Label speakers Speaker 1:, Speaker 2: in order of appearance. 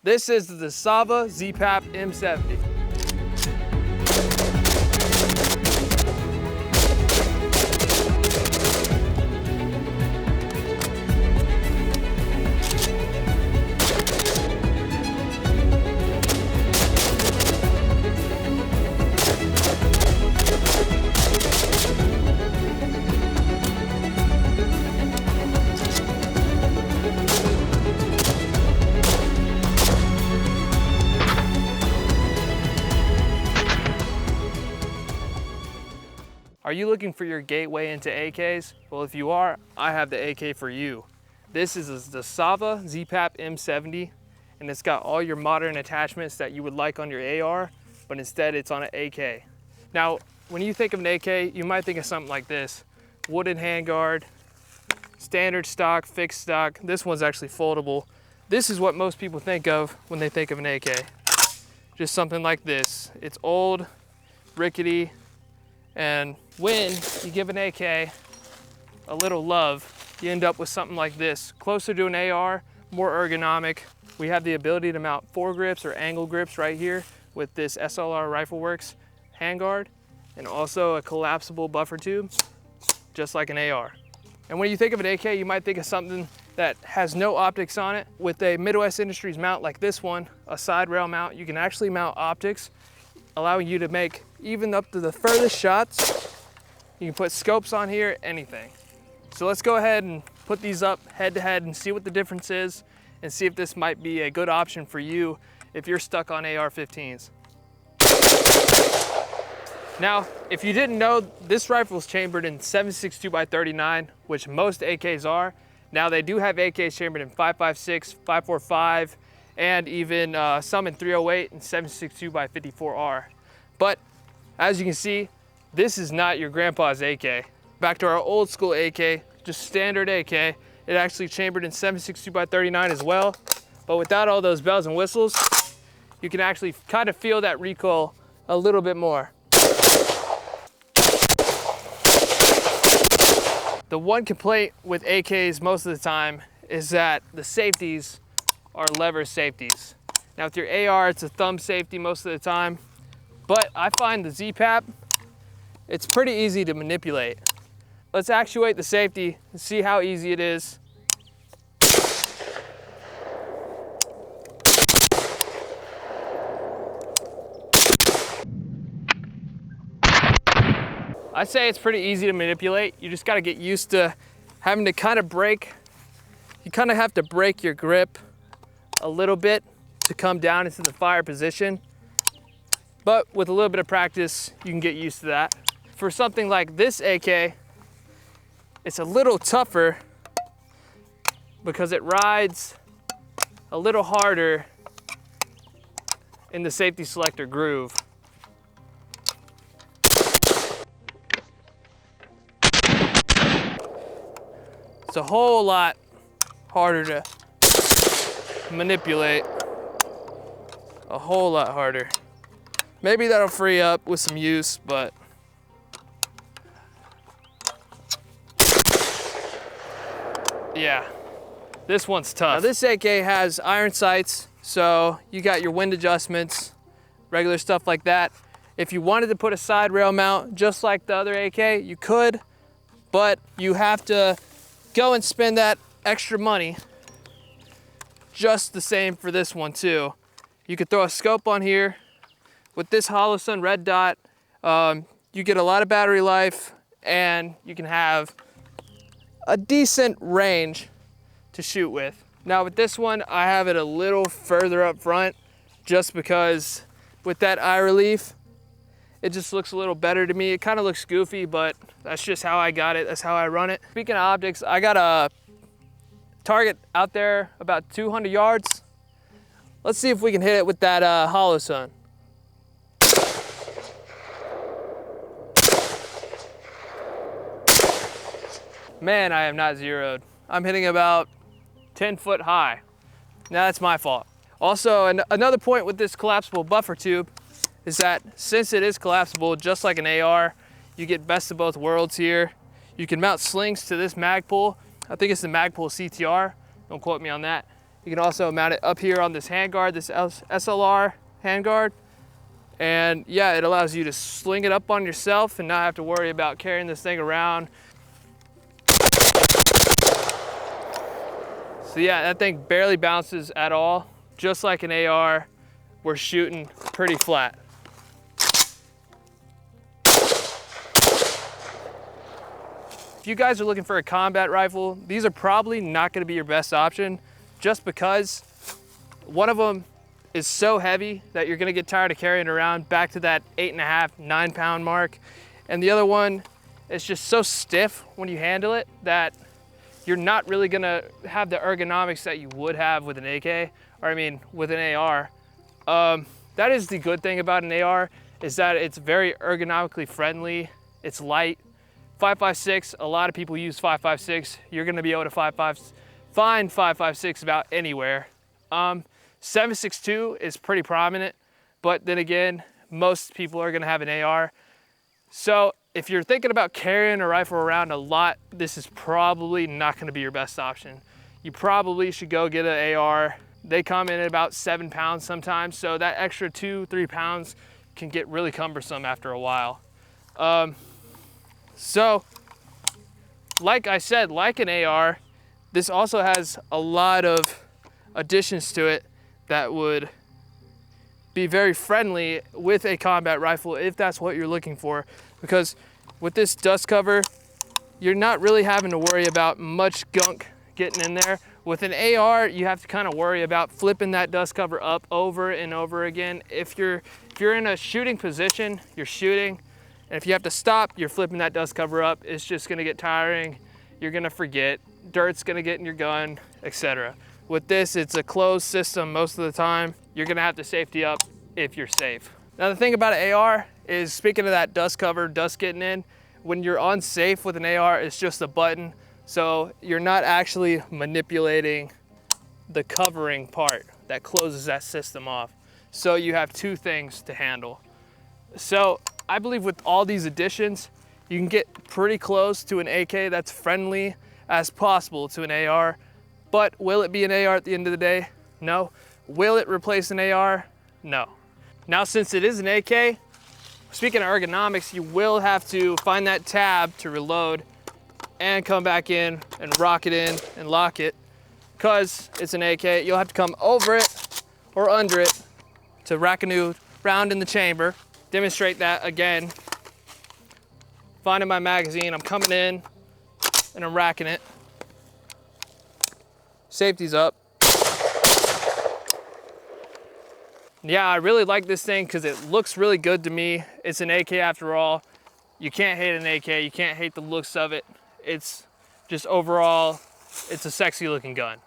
Speaker 1: This is the Zastava ZPAP M70. Are you looking for your gateway into AKs? Well, if you are, I have the AK for you. This is the Zastava ZPAP M70, and it's got all your modern attachments that you would like on your AR, but instead it's on an AK. Now, when you think of an AK, you might think of something like this. Wooden handguard, standard stock, fixed stock. This one's actually foldable. This is what most people think of when they think of an AK. Just something like this. It's old, rickety, and when you give an AK a little love, you end up with something like this. Closer to an AR, more ergonomic. We have the ability to mount foregrips or angle grips right here with this SLR Rifleworks handguard, and also a collapsible buffer tube, just like an AR. And when you think of an AK, you might think of something that has no optics on it. With a Midwest Industries mount like this one, a side rail mount, you can actually mount optics, allowing you to make even up to the furthest shots. You can put scopes on here, anything. So let's go ahead and put these up head to head and see what the difference is, and see if this might be a good option for you if you're stuck on AR-15s. Now, if you didn't know, this rifle is chambered in 7.62x39, which most AKs are. Now they do have AKs chambered in 5.56, 5.45, and even some in 308 and 7.62x54R. But as you can see, this is not your grandpa's AK. Back to our old school AK, just standard AK. It actually chambered in 7.62x39 as well, but without all those bells and whistles, you can actually kind of feel that recoil a little bit more. The one complaint with AKs most of the time is that the safeties are lever safeties. Now with your AR, it's a thumb safety most of the time, but I find the ZPAP, it's pretty easy to manipulate. Let's actuate the safety and see how easy it is. I'd say it's pretty easy to manipulate. You just gotta get used to having to kind of break. You kind of have to break your grip a little bit to come down into the fire position. But with a little bit of practice, you can get used to that. For something like this AK, it's a little tougher because it rides a little harder in the safety selector groove. It's a whole lot harder to manipulate, a whole lot harder. Maybe that'll free up with some use, but yeah, this one's tough. Now this AK has iron sights, so you got your wind adjustments, regular stuff like that. If you wanted to put a side rail mount just like the other AK, you could, but you have to go and spend that extra money just the same for this one too. You could throw a scope on here. With this Hollow Sun red dot, you get a lot of battery life, and you can have a decent range to shoot with. Now with this one, I have it a little further up front just because with that eye relief, it just looks a little better to me. It kind of looks goofy, but that's just how I got it. That's how I run it. Speaking of optics, I got a target out there about 200 yards. Let's see if we can hit it with that Hollow Sun. Man, I am not zeroed. I'm hitting about 10 foot high. Now that's my fault. Also, another point with this collapsible buffer tube is that since it is collapsible, just like an AR, you get best of both worlds here. You can mount slings to this mag pull. I think it's the Magpul CTR, don't quote me on that. You can also mount it up here on this handguard, this SLR handguard. And yeah, it allows you to sling it up on yourself and not have to worry about carrying this thing around. So yeah, that thing barely bounces at all. Just like an AR, we're shooting pretty flat. If you guys are looking for a combat rifle, these are probably not gonna be your best option, just because one of them is so heavy that you're gonna get tired of carrying around back to that 8.5, 9 pound mark. And the other one is just so stiff when you handle it that you're not really gonna have the ergonomics that you would have with an AK, or I mean, with an AR. That is the good thing about an AR, is that it's very ergonomically friendly, it's light. 5.56, a lot of people use 5.56. You're gonna be able to find 5.56 about anywhere. 7.62 is pretty prominent, but then again, most people are gonna have an AR. So if you're thinking about carrying a rifle around a lot, this is probably not gonna be your best option. You probably should go get an AR. They come in at about 7 pounds sometimes, so that extra 2-3 pounds can get really cumbersome after a while. So, like I said, like an AR, this also has a lot of additions to it that would be very friendly with a combat rifle if that's what you're looking for. Because with this dust cover, you're not really having to worry about much gunk getting in there. With an AR, you have to kind of worry about flipping that dust cover up over and over again. If you're in a shooting position, you're shooting, and if you have to stop, you're flipping that dust cover up. It's just gonna get tiring. You're gonna forget. Dirt's gonna get in your gun, etc. With this, it's a closed system most of the time. You're gonna have to safety up if you're safe. Now the thing about an AR is, speaking of that dust cover, dust getting in, when you're unsafe with an AR, it's just a button. So you're not actually manipulating the covering part that closes that system off. So you have two things to handle. So I believe with all these additions, you can get pretty close to an AK that's friendly as possible to an AR. But will it be an AR at the end of the day? No. Will it replace an AR? No. Now, since it is an AK, speaking of ergonomics, you will have to find that tab to reload and come back in and rock it in and lock it. Because it's an AK, you'll have to come over it or under it to rack a new round in the chamber. Demonstrate that again. Finding my magazine, I'm coming in and I'm racking it. Safety's up. Yeah, I really like this thing because it looks really good to me. It's an AK after all. You can't hate an AK, you can't hate the looks of it. It's just overall, it's a sexy looking gun.